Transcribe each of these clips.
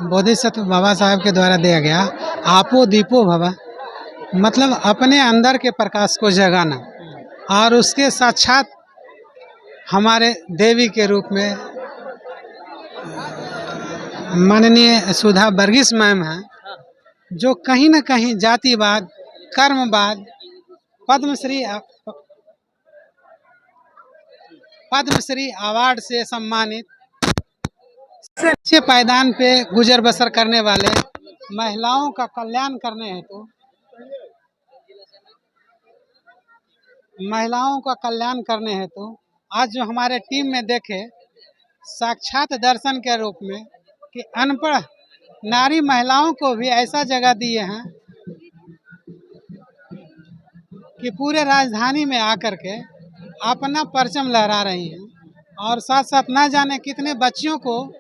बोधिसत्व बाबा साहब के द्वारा दिया गया आपो दीपो भव, मतलब अपने अंदर के प्रकाश को जगाना और उसके साक्षात हमारे देवी के रूप में माननीय सुधा वर्गीस मैम हैं, जो कहीं न कहीं जातिवाद, कर्मवाद, पद्मश्री पद्मश्री अवार्ड से सम्मानित सबसे अच्छे पायदान पे गुजर बसर करने वाले महिलाओं का कल्याण करने हेतु आज जो हमारे टीम में देखे साक्षात दर्शन के रूप में कि अनपढ़ नारी महिलाओं को भी ऐसा जगह दिए हैं कि पूरे राजधानी में आकर के अपना परचम लहरा रही हैं और साथ साथ न जाने कितने बच्चियों को,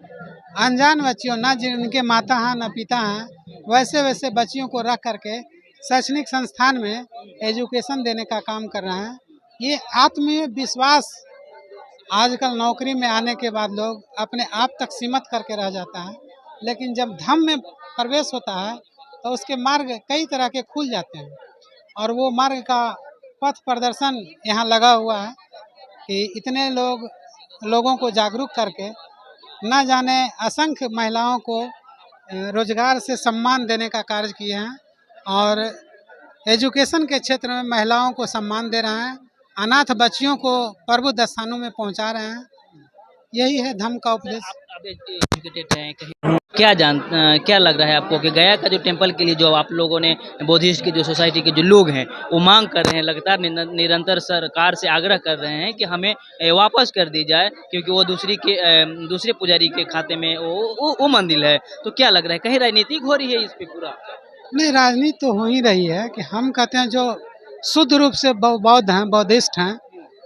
अनजान बच्चियों, न जिनके माता हैं न पिता हैं, वैसे वैसे बच्चियों को रख करके शैक्षणिक संस्थान में एजुकेशन देने का काम कर रहे हैं। ये आत्मविश्वास आजकल नौकरी में आने के बाद लोग अपने आप तक सीमित करके रह जाता है, लेकिन जब धम्म में प्रवेश होता है तो उसके मार्ग कई तरह के खुल जाते हैं और वो मार्ग का पथ प्रदर्शन यहाँ लगा हुआ है कि इतने लोगों को जागरूक करके न जाने असंख्य महिलाओं को रोजगार से सम्मान देने का कार्य किए हैं और एजुकेशन के क्षेत्र में महिलाओं को सम्मान दे रहे हैं, अनाथ बच्चियों को प्रबुद्ध स्थानों में पहुंचा रहे हैं। यही है धम्म का उपदेश। आप एजुकेटेड हैं, कहीं क्या लग रहा है आपको कि गया का जो टेम्पल के लिए जो आप लोगों ने बोधिस्ट की जो सोसाइटी के जो लोग हैं वो मांग कर रहे हैं, लगातार निरंतर सरकार से आग्रह कर रहे हैं कि हमें वापस कर दी जाए, क्योंकि वो दूसरे पुजारी के खाते में वो मंदिर है, तो क्या लग रहा है कहीं राजनीतिक हो रही है इस पे पूरा? नहीं, राजनीति तो हो ही रही है कि हम कहते हैं जो शुद्ध रूप से बौद्ध हैं, बौद्धिस्ट हैं,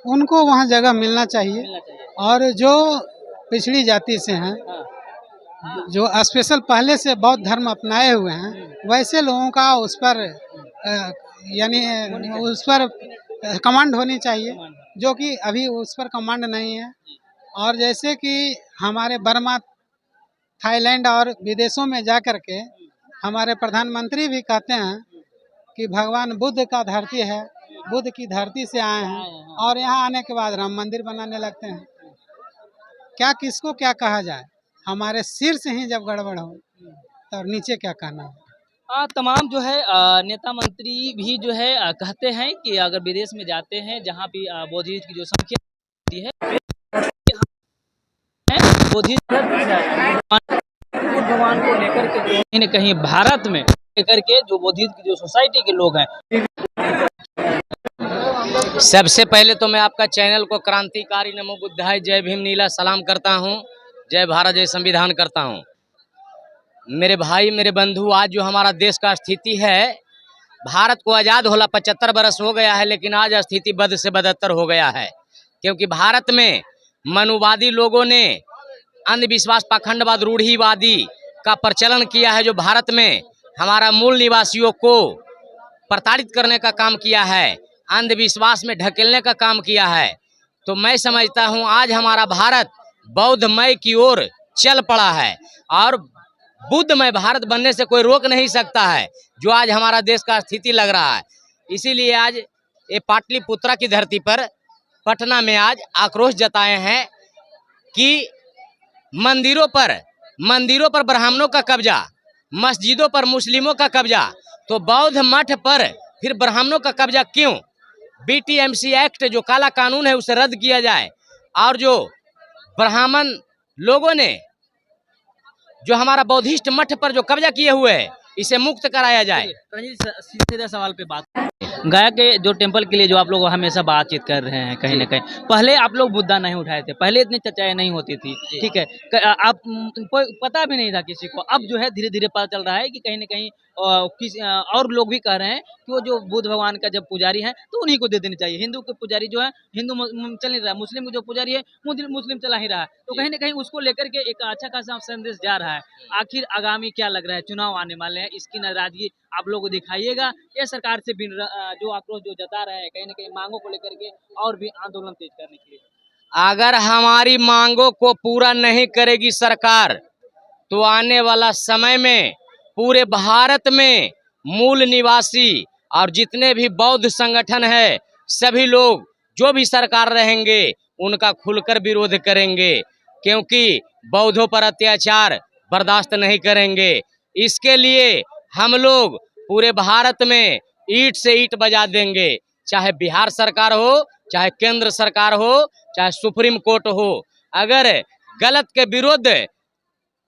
उनको वहाँ जगह मिलना चाहिए और जो पिछड़ी जाति से हैं, जो स्पेशल पहले से बौद्ध धर्म अपनाए हुए हैं, वैसे लोगों का उस पर कमांड होनी चाहिए, जो कि अभी उस पर कमांड नहीं है। और जैसे कि हमारे बर्मा, थाईलैंड और विदेशों में जा कर के हमारे प्रधानमंत्री भी कहते हैं कि भगवान बुद्ध का धरती है, बुद्ध की धरती से आए हैं और यहाँ आने के बाद राम मंदिर बनाने लगते हैं। क्या किसको क्या कहा जाए, हमारे सिर से ही जब गड़बड़ हो तो नीचे क्या कहना है। तमाम जो है नेता मंत्री भी जो है कहते हैं कि अगर विदेश में जाते हैं जहाँ भी बोधिस्ट की जो संख्या होती है बोधिस्ट भगवान को लेकर के कहीं न कहीं भारत में लेकर के जो बोधिस्ट की जो सोसाइटी के लोग हैं, सबसे पहले तो मैं आपका चैनल को क्रांतिकारी नमो बुद्धाय जय भीम नीला सलाम करता हूँ, जय भारत जय संविधान करता हूँ। मेरे भाई मेरे बंधु, आज जो हमारा देश का स्थिति है, भारत को आज़ाद होला 75 बरस हो गया है, लेकिन आज स्थिति बद से बदतर हो गया है, क्योंकि भारत में मनुवादी लोगों ने अंधविश्वास, पाखंडवाद, रूढ़िवादी का प्रचलन किया है, जो भारत में हमारा मूल निवासियों को प्रताड़ित करने का काम किया है, अंधविश्वास में ढकेलने का काम किया है। तो मैं समझता हूं आज हमारा भारत बौद्धमय की ओर चल पड़ा है और बुद्धमय भारत बनने से कोई रोक नहीं सकता है, जो आज हमारा देश का स्थिति लग रहा है। इसीलिए आज ये पाटलिपुत्रा की धरती पर पटना में आज आक्रोश जताए हैं कि मंदिरों पर ब्राह्मणों का कब्जा, मस्जिदों पर मुस्लिमों का कब्जा, तो बौद्ध मठ पर फिर ब्राह्मणों का कब्जा क्यों? बीटीएमसी एक्ट जो काला कानून है उसे रद्द किया जाए और जो ब्राह्मण लोगों ने जो हमारा बौद्धिस्ट मठ पर जो कब्जा किए हुए है इसे मुक्त कराया जाए। सीधे सवाल पे बात, गया के जो टेम्पल के लिए जो आप लोग हमेशा बातचीत कर रहे हैं, कहीं ना कहीं पहले आप लोग मुद्दा नहीं उठाए थे, पहले इतनी चर्चाएं नहीं होती थी, ठीक है, आप कोई पता भी नहीं था किसी को, अब जो है धीरे धीरे पता चल रहा है कि कहीं ना कहीं और लोग भी कह रहे हैं कि वो जो बुद्ध भगवान का जब पुजारी है तो उन्हीं को दे देनी चाहिए। हिंदू के पुजारी जो है हिंदू चल नहीं रहा, मुस्लिम जो पुजारी है मुस्लिम चला ही रहा है, तो कहीं ना कहीं उसको लेकर के एक अच्छा खासा संदेश जा रहा है। आखिर आगामी क्या लग रहा है, चुनाव आने वाले हैं, इसकी नाराजगी आप लोग को दिखाइएगा या सरकार से भी जो आक्रोश जो जता रहे हैं कहीं ना कहीं मांगों को लेकर के और भी आंदोलन तेज करने के लिए? अगर हमारी मांगों को पूरा नहीं करेगी सरकार तो आने वाला समय में पूरे भारत में मूल निवासी और जितने भी बौद्ध संगठन है, सभी लोग जो भी सरकार रहेंगे उनका खुलकर विरोध करेंगे, क्योंकि बौद्धों पर अत्याचार बर्दाश्त नहीं करेंगे। इसके लिए हम लोग पूरे भारत में ईंट से ईंट बजा देंगे, चाहे बिहार सरकार हो, चाहे केंद्र सरकार हो, चाहे सुप्रीम कोर्ट हो। अगर गलत के विरुद्ध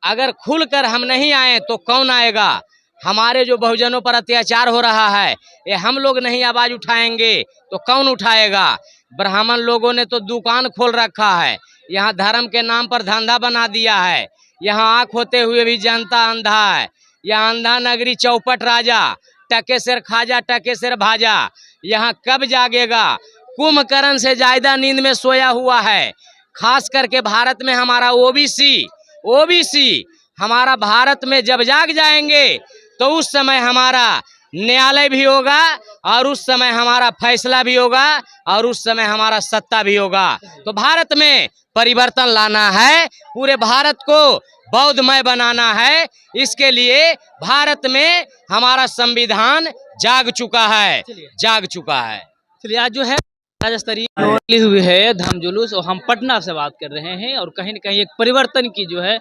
अगर खुलकर हम नहीं आए तो कौन आएगा? हमारे जो बहुजनों पर अत्याचार हो रहा है, ये हम लोग नहीं आवाज उठाएंगे तो कौन उठाएगा? ब्राह्मण लोगों ने तो दुकान खोल रखा है, यहाँ धर्म के नाम पर धंधा बना दिया है, यहाँ आँख होते हुए भी जनता अंधा है। यहाँ अंधा नगरी चौपट राजा, टके सिर खाजा टके सिर भाजा, यहाँ कब जागेगा? कुंभकर्ण से ज्यादा नींद में सोया हुआ है। खास करके भारत में हमारा ओबीसी हमारा भारत में जब जाग जाएंगे तो उस समय हमारा न्यायालय भी होगा और उस समय हमारा फैसला भी होगा और उस समय हमारा सत्ता भी होगा। तो भारत में परिवर्तन लाना है, पूरे भारत को बौद्धमय बनाना है। इसके लिए भारत में हमारा संविधान जाग चुका है। चलिए, आज जो है राज्य स्तरीय निकली हुई है धम्म जुलूस, और हम पटना से बात कर रहे हैं, और कहीं न कहीं एक परिवर्तन की जो है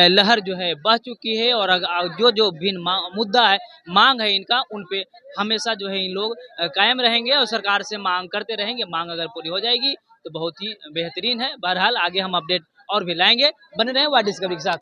लहर जो है बह चुकी है, और जो भिन्न मुद्दा है, मांग है इनका, उन पे हमेशा जो है इन लोग कायम रहेंगे और सरकार से मांग करते रहेंगे। मांग अगर पूरी हो जाएगी तो बहुत ही बेहतरीन है। बहरहाल आगे हम अपडेट और भी लाएंगे। बने रहें वाइड डिस्कवरी के साथ।